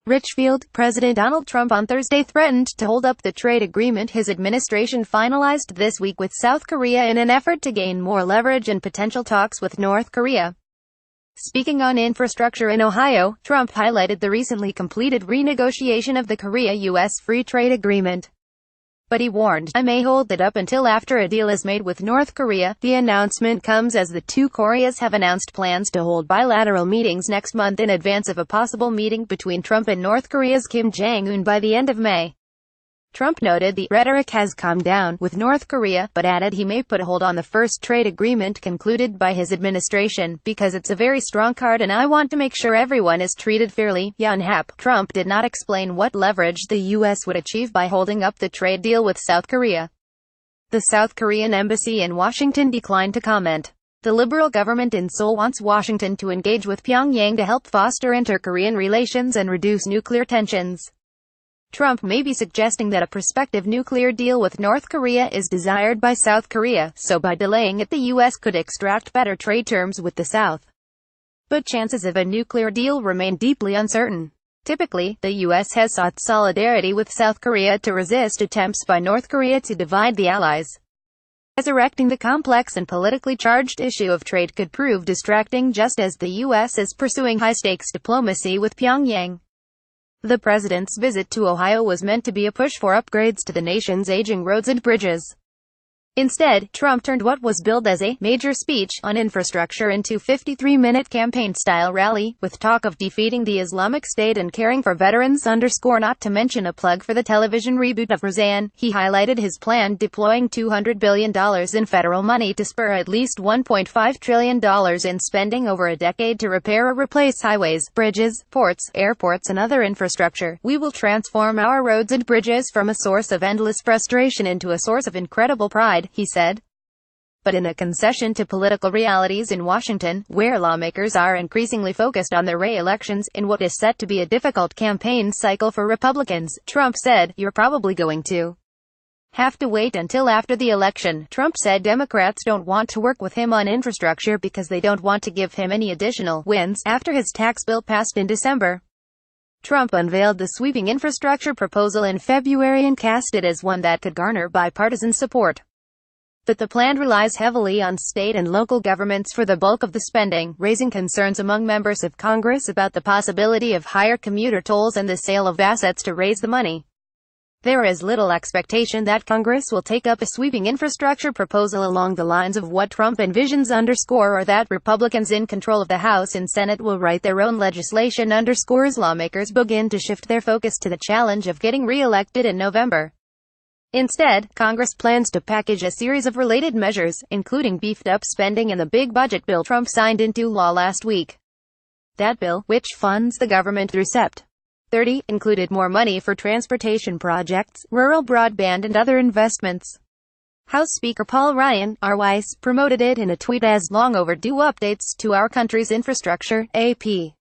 Richfield, President Donald Trump on Thursday threatened to hold up the trade agreement his administration finalized this week with South Korea in an effort to gain more leverage in potential talks with North Korea. Speaking on infrastructure in Ohio, Trump highlighted the recently completed renegotiation of the Korea-U.S. Free Trade Agreement. But he warned, "I may hold it up until after a deal is made with North Korea." The announcement comes as the two Koreas have announced plans to hold bilateral meetings next month in advance of a possible meeting between Trump and North Korea's Kim Jong-un by the end of May. Trump noted the rhetoric has calmed down with North Korea, but added he may put a hold on the first trade agreement concluded by his administration, because it's a very strong card and I want to make sure everyone is treated fairly. Yonhap. Trump did not explain what leverage the U.S. would achieve by holding up the trade deal with South Korea. The South Korean embassy in Washington declined to comment. The liberal government in Seoul wants Washington to engage with Pyongyang to help foster inter-Korean relations and reduce nuclear tensions. Trump may be suggesting that a prospective nuclear deal with North Korea is desired by South Korea, so by delaying it the U.S. could extract better trade terms with the South. But chances of a nuclear deal remain deeply uncertain. Typically, the U.S. has sought solidarity with South Korea to resist attempts by North Korea to divide the allies. As erecting the complex and politically charged issue of trade could prove distracting just as the U.S. is pursuing high-stakes diplomacy with Pyongyang. The president's visit to Ohio was meant to be a push for upgrades to the nation's aging roads and bridges. Instead, Trump turned what was billed as a major speech on infrastructure into a 53-minute campaign-style rally, with talk of defeating the Islamic State and caring for veterans, not to mention a plug for the television reboot of Roseanne. He highlighted his plan deploying $200 billion in federal money to spur at least $1.5 trillion in spending over a decade to repair or replace highways, bridges, ports, airports and other infrastructure. "We will transform our roads and bridges from a source of endless frustration into a source of incredible pride," he said. But in a concession to political realities in Washington, where lawmakers are increasingly focused on their re-elections, in what is set to be a difficult campaign cycle for Republicans, Trump said, "You're probably going to have to wait until after the election." Trump said Democrats don't want to work with him on infrastructure because they don't want to give him any additional wins after his tax bill passed in December. Trump unveiled the sweeping infrastructure proposal in February and cast it as one that could garner bipartisan support. But the plan relies heavily on state and local governments for the bulk of the spending, raising concerns among members of Congress about the possibility of higher commuter tolls and the sale of assets to raise the money. There is little expectation that Congress will take up a sweeping infrastructure proposal along the lines of what Trump envisions, or that Republicans in control of the House and Senate will write their own legislation, lawmakers begin to shift their focus to the challenge of getting re-elected in November. Instead, Congress plans to package a series of related measures, including beefed-up spending and the big budget bill Trump signed into law last week. That bill, which funds the government through Sept. 30, included more money for transportation projects, rural broadband and other investments. House Speaker Paul Ryan, RYS, promoted it in a tweet as long overdue updates to our country's infrastructure, AP.